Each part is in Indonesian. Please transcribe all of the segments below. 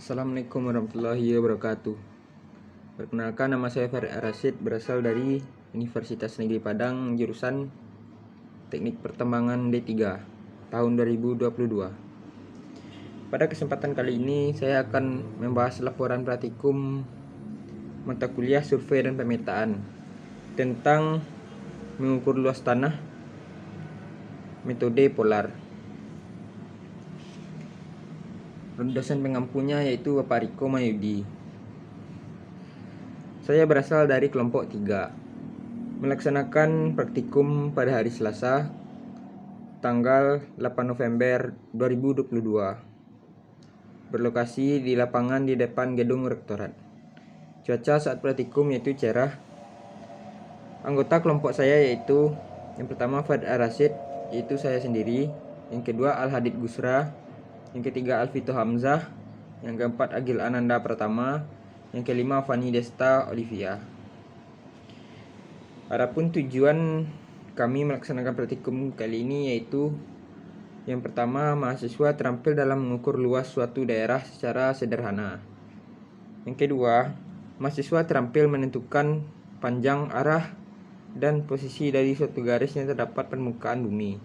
Assalamualaikum warahmatullahi wabarakatuh. Perkenalkan, nama saya Farid Arasid, berasal dari Universitas Negeri Padang, jurusan Teknik Pertambangan D3 tahun 2022. Pada kesempatan kali ini saya akan membahas laporan praktikum mata kuliah survei dan pemetaan tentang mengukur luas tanah metode polar. Dosen pengampunya yaitu Bapak Riko Mayudi. Saya berasal dari kelompok 3, melaksanakan praktikum pada hari Selasa, tanggal 8 November 2022, berlokasi di lapangan di depan gedung rektorat. Cuaca saat praktikum yaitu cerah. Anggota kelompok saya yaitu yang pertama Farid Arasid, yaitu saya sendiri. Yang kedua Al-Hadid Gusra. Yang ketiga Alfito Hamzah. Yang keempat Agil Ananda Pratama. Yang kelima Fani Desta Olivia. Adapun tujuan kami melaksanakan praktikum kali ini yaitu yang pertama, mahasiswa terampil dalam mengukur luas suatu daerah secara sederhana. Yang kedua, mahasiswa terampil menentukan panjang, arah, dan posisi dari suatu garis yang terdapat permukaan bumi,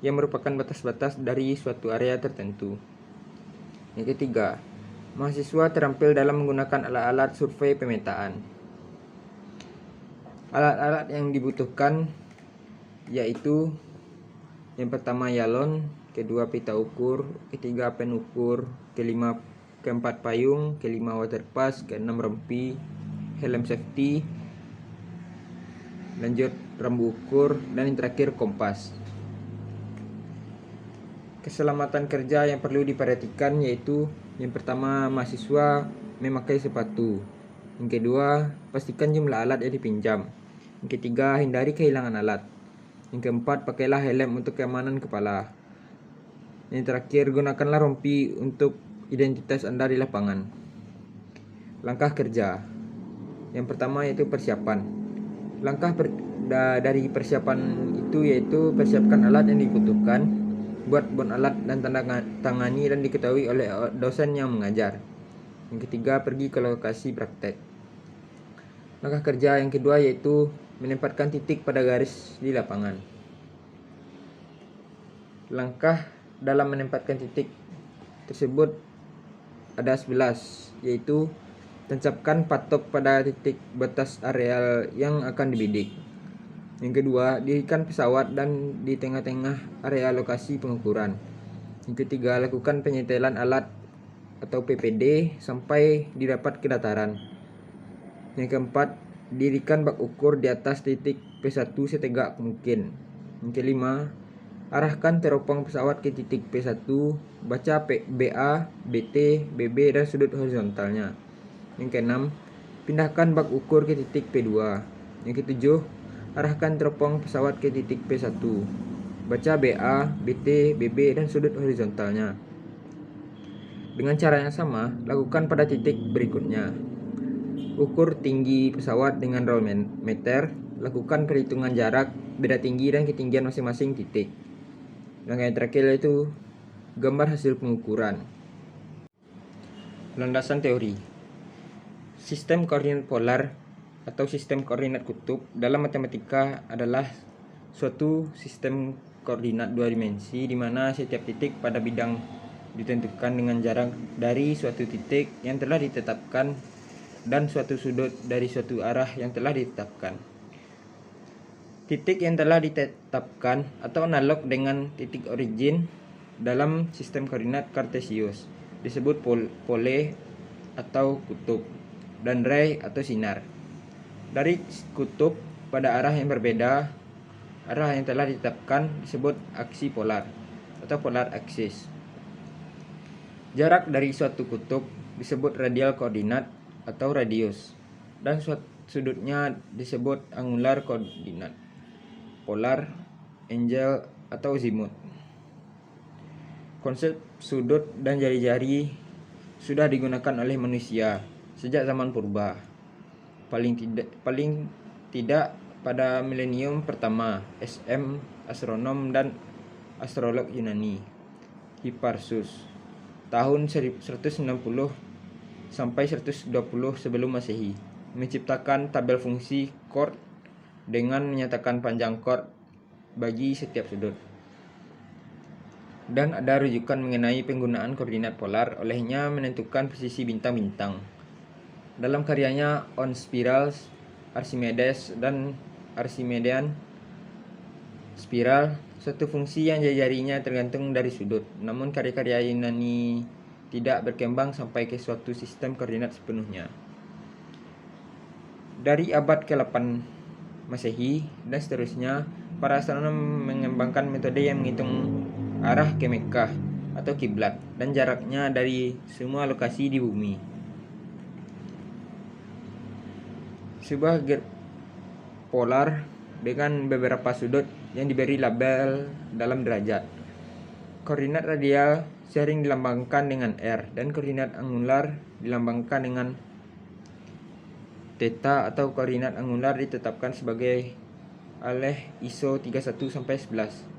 yang merupakan batas-batas dari suatu area tertentu. Yang ketiga, mahasiswa terampil dalam menggunakan alat-alat survei pemetaan. Alat-alat yang dibutuhkan yaitu yang pertama yalon, kedua pita ukur, ketiga pen ukur, keempat payung, kelima water pass, keenam rompi, helm safety, lanjut rambu ukur, dan yang terakhir kompas. Keselamatan kerja yang perlu diperhatikan yaitu yang pertama, mahasiswa memakai sepatu. Yang kedua, pastikan jumlah alat yang dipinjam. Yang ketiga, hindari kehilangan alat. Yang keempat, pakailah helm untuk keamanan kepala. Yang terakhir, gunakanlah rompi untuk identitas Anda di lapangan. Langkah kerja. Yang pertama yaitu persiapan. Dari persiapan itu yaitu persiapkan alat yang dibutuhkan, buat bon alat dan tanda tangani dan diketahui oleh dosen yang mengajar. Yang ketiga, pergi ke lokasi praktek. Langkah kerja yang kedua yaitu menempatkan titik pada garis di lapangan. Langkah dalam menempatkan titik tersebut ada 11, yaitu tancapkan patok pada titik batas areal yang akan dibidik. Yang kedua, dirikan pesawat dan di tengah-tengah area lokasi pengukuran. Yang ketiga, lakukan penyetelan alat atau PPD sampai didapat ke dataran. Yang keempat, dirikan bak ukur di atas titik P1 setegak mungkin. Yang kelima, arahkan teropong pesawat ke titik P1, baca BA, BT, BB, dan sudut horizontalnya. Yang keenam, pindahkan bak ukur ke titik P2. Yang ketujuh, arahkan teropong pesawat ke titik P1, baca BA, BT, BB, dan sudut horizontalnya. Dengan cara yang sama, lakukan pada titik berikutnya. Ukur tinggi pesawat dengan roll meter, lakukan perhitungan jarak, beda tinggi, dan ketinggian masing-masing titik. Langkah yang terakhir yaitu gambar hasil pengukuran. Landasan teori. Sistem koordinat polar atau sistem koordinat kutub dalam matematika adalah suatu sistem koordinat dua dimensi di mana setiap titik pada bidang ditentukan dengan jarak dari suatu titik yang telah ditetapkan dan suatu sudut dari suatu arah yang telah ditetapkan. Titik yang telah ditetapkan atau analog dengan titik origin dalam sistem koordinat kartesius disebut pole atau kutub, dan ray atau sinar. Dari kutub pada arah yang berbeda, arah yang telah ditetapkan disebut aksi polar atau polar axis. Jarak dari suatu kutub disebut radial koordinat atau radius, dan sudutnya disebut angular koordinat, polar, angle, atau azimut. Konsep sudut dan jari-jari sudah digunakan oleh manusia sejak zaman purba. Paling tidak pada milenium pertama, SM, astronom dan astrolog Yunani, Hipparchus, tahun 190 sampai 120 sebelum Masehi, menciptakan tabel fungsi chord dengan menyatakan panjang chord bagi setiap sudut. Dan ada rujukan mengenai penggunaan koordinat polar, olehnya menentukan posisi bintang-bintang. Dalam karyanya On Spirals, Archimedes dan Archimedean Spiral, suatu fungsi yang jari-jarinya tergantung dari sudut. Namun karya-karya Yunani tidak berkembang sampai ke suatu sistem koordinat sepenuhnya. Dari abad ke-8 Masehi dan seterusnya, para astronom mengembangkan metode yang menghitung arah ke Mekkah atau kiblat dan jaraknya dari semua lokasi di bumi. Sebuah polar dengan beberapa sudut yang diberi label dalam derajat. Koordinat radial sering dilambangkan dengan R dan koordinat angular dilambangkan dengan theta, atau koordinat angular ditetapkan sebagai oleh ISO 31-11.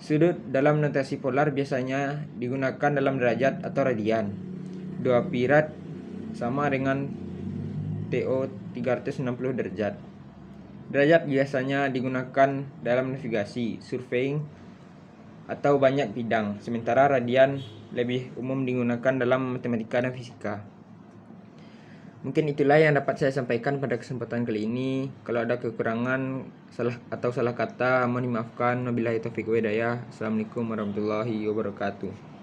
Sudut dalam notasi polar biasanya digunakan dalam derajat atau radian. 2 pi rad sama dengan TO 360 derajat. Derajat biasanya digunakan dalam navigasi, surveying, atau banyak bidang, sementara radian lebih umum digunakan dalam matematika dan fisika. Mungkin itulah yang dapat saya sampaikan pada kesempatan kali ini. Kalau ada kekurangan salah kata, mohon dimaafkan. Wabillahi taufiq wal hidayah. Assalamualaikum warahmatullahi wabarakatuh.